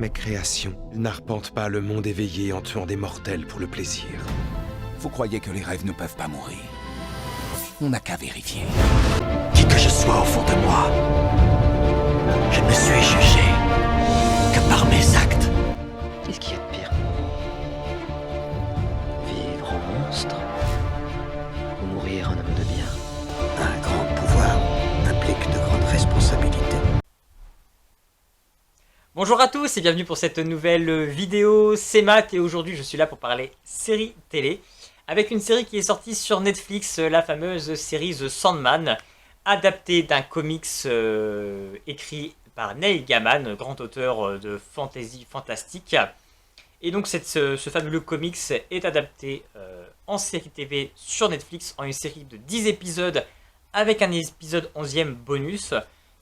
Mes créations n'arpentent pas le monde éveillé en tuant des mortels pour le plaisir. Vous croyez que les rêves ne peuvent pas mourir? On n'a qu'à vérifier. Qui que je sois au fond de moi, je ne suis jugé que par mes actes. Qu'est-ce qu'il y a de pire? Vivre en monstre ou mourir en homme de bien? Un grand pouvoir implique de grandes responsabilités. Bonjour à tous et bienvenue pour cette nouvelle vidéo, c'est Matt et aujourd'hui je suis là pour parler série télé avec une série qui est sortie sur Netflix, la fameuse série The Sandman, adaptée d'un comics écrit par Neil Gaiman, grand auteur de fantasy fantastique. Et donc ce fabuleux comics est adapté en série TV sur Netflix en une série de 10 épisodes avec un épisode 11e bonus.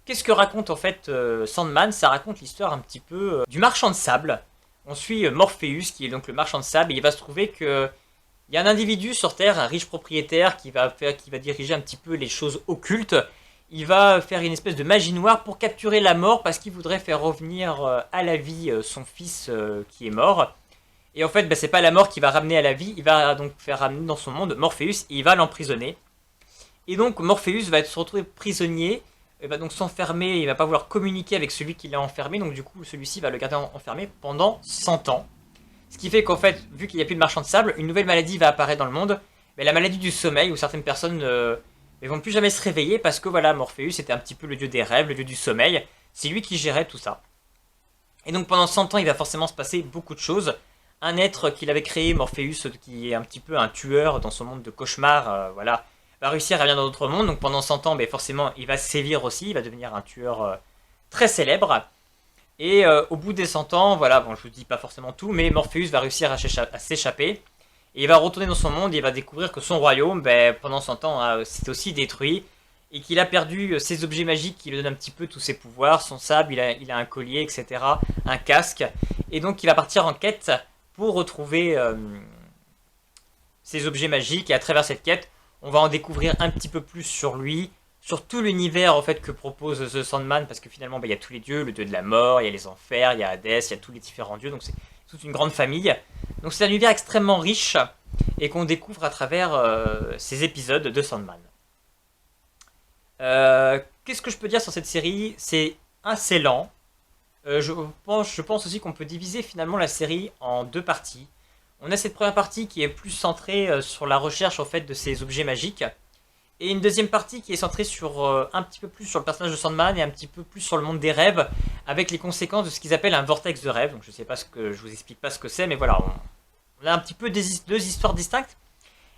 Qu'est-ce que raconte en fait Sandman? Ça raconte l'histoire un petit peu du marchand de sable. On suit Morpheus qui est donc le marchand de sable et il va se trouver que il y a un individu sur Terre, un riche propriétaire qui va diriger un petit peu les choses occultes. Il va faire une espèce de magie noire pour capturer la mort parce qu'il voudrait faire revenir à la vie son fils qui est mort. Et en fait, c'est pas la mort qui va ramener à la vie, il va donc faire ramener dans son monde Morpheus et il va l'emprisonner. Et donc Morpheus va se retrouver prisonnier. Il va donc s'enfermer, il va pas vouloir communiquer avec celui qui l'a enfermé, donc du coup celui-ci va le garder enfermé pendant 100 ans. Ce qui fait qu'en fait, vu qu'il n'y a plus de marchand de sable, une nouvelle maladie va apparaître dans le monde, mais la maladie du sommeil, où certaines personnes ne vont plus jamais se réveiller, parce que voilà, Morpheus était un petit peu le dieu des rêves, le dieu du sommeil, c'est lui qui gérait tout ça. Et donc pendant 100 ans, il va forcément se passer beaucoup de choses. Un être qu'il avait créé, Morpheus, qui est un petit peu un tueur dans son monde de cauchemar, voilà, va réussir à venir dans d'autres mondes, donc pendant 100 ans, forcément, il va sévir aussi, il va devenir un tueur très célèbre. Et au bout des 100 ans, voilà, bon, je vous dis pas forcément tout, mais Morpheus va réussir à s'échapper, et il va retourner dans son monde, et il va découvrir que son royaume, pendant 100 ans, s'est aussi détruit, et qu'il a perdu ses objets magiques qui lui donnent un petit peu tous ses pouvoirs, son sable, il a un collier, etc., un casque, et donc il va partir en quête pour retrouver ses objets magiques, et à travers cette quête, on va en découvrir un petit peu plus sur lui, sur tout l'univers en fait que propose The Sandman, parce que finalement il y a tous les dieux, le dieu de la mort, il y a les enfers, il y a Hadès, il y a tous les différents dieux, donc c'est toute une grande famille. Donc c'est un univers extrêmement riche et qu'on découvre à travers ces épisodes de Sandman. Qu'est-ce que je peux dire sur cette série? C'est assez lent. Je pense aussi qu'on peut diviser finalement la série en deux parties. On a cette première partie qui est plus centrée sur la recherche en fait de ces objets magiques. Et une deuxième partie qui est centrée sur un petit peu plus sur le personnage de Sandman et un petit peu plus sur le monde des rêves, avec les conséquences de ce qu'ils appellent un vortex de rêve. Donc je sais pas je vous explique pas ce que c'est, mais voilà, on a un petit peu deux histoires distinctes.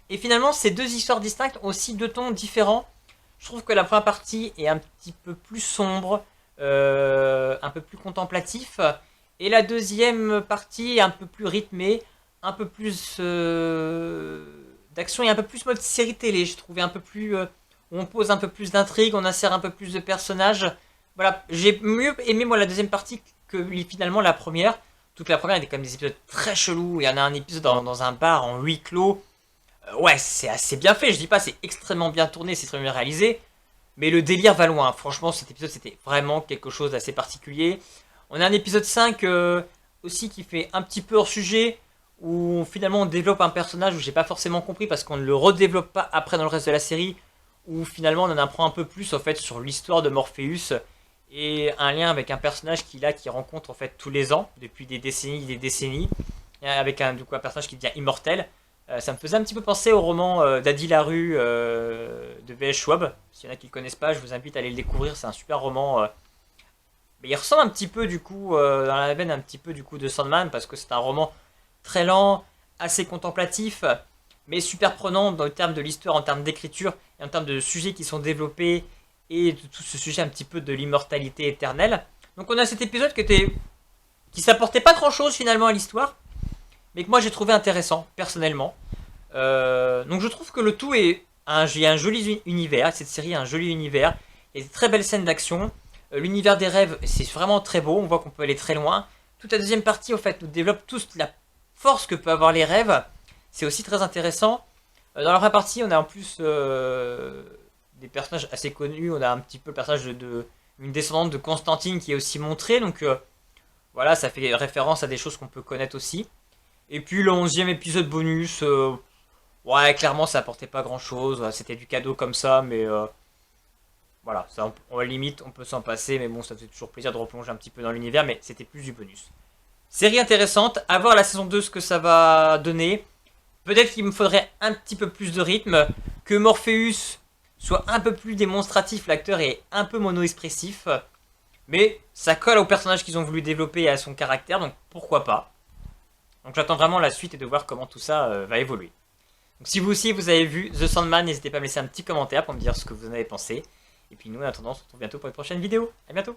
Et finalement, ces deux histoires distinctes ont aussi deux tons différents. Je trouve que la première partie est un petit peu plus sombre, un peu plus contemplatif. Et la deuxième partie est un peu plus rythmée, un peu plus d'action et un peu plus mode série télé, je trouvais un peu plus où on pose un peu plus d'intrigue, on insère un peu plus de personnages. Voilà, j'ai mieux aimé moi la deuxième partie que finalement la première. Toute la première était quand même des épisodes très chelous. Il y en a un épisode dans un bar en huis clos. Ouais, c'est assez bien fait, je dis pas c'est extrêmement bien tourné, c'est très bien réalisé, mais le délire va loin. Franchement, cet épisode c'était vraiment quelque chose d'assez particulier. On a un épisode 5 aussi qui fait un petit peu hors sujet, où finalement on développe un personnage où j'ai pas forcément compris parce qu'on ne le redéveloppe pas après dans le reste de la série, où finalement on en apprend un peu plus en fait sur l'histoire de Morpheus et un lien avec un personnage qu'il rencontre en fait tous les ans depuis des décennies, avec un personnage qui devient immortel. Ça me faisait un petit peu penser au roman d'Adi Larue de V.S. Schwab. S'il y en a qui le connaissent pas, je vous invite à aller le découvrir, c'est un super roman. Mais il ressemble un petit peu du coup dans la veine un petit peu du coup de Sandman parce que c'est un roman très lent, assez contemplatif, mais super prenant dans le terme de l'histoire, en termes d'écriture, et en termes de sujets qui sont développés, et de tout ce sujet un petit peu de l'immortalité éternelle. Donc on a cet épisode qui s'apportait pas grand chose finalement à l'histoire, mais que moi j'ai trouvé intéressant, personnellement. Donc je trouve que le tout il y a un joli univers, cette série a un joli univers, il y a des très belles scènes d'action, l'univers des rêves c'est vraiment très beau, on voit qu'on peut aller très loin. Toute la deuxième partie, en fait, nous développe tous la force que peuvent avoir les rêves. C'est aussi très intéressant. Dans la première partie, on a en plus des personnages assez connus. On a un petit peu le personnage une descendante de Constantine qui est aussi montré. Donc Voilà, ça fait référence à des choses qu'on peut connaître aussi. Et puis le 11e épisode bonus, ouais, clairement ça apportait pas grand chose. C'était du cadeau comme ça, mais voilà, ça, on limite, on peut s'en passer. Mais bon, ça fait toujours plaisir de replonger un petit peu dans l'univers, mais c'était plus du bonus. Série intéressante, à voir la saison 2 ce que ça va donner. Peut-être qu'il me faudrait un petit peu plus de rythme, que Morpheus soit un peu plus démonstratif, l'acteur est un peu mono-expressif. Mais ça colle au personnage qu'ils ont voulu développer et à son caractère, donc pourquoi pas. Donc j'attends vraiment la suite et de voir comment tout ça va évoluer. Donc si vous aussi vous avez vu The Sandman, n'hésitez pas à me laisser un petit commentaire pour me dire ce que vous en avez pensé. Et puis nous en attendant, on se retrouve bientôt pour une prochaine vidéo. A bientôt.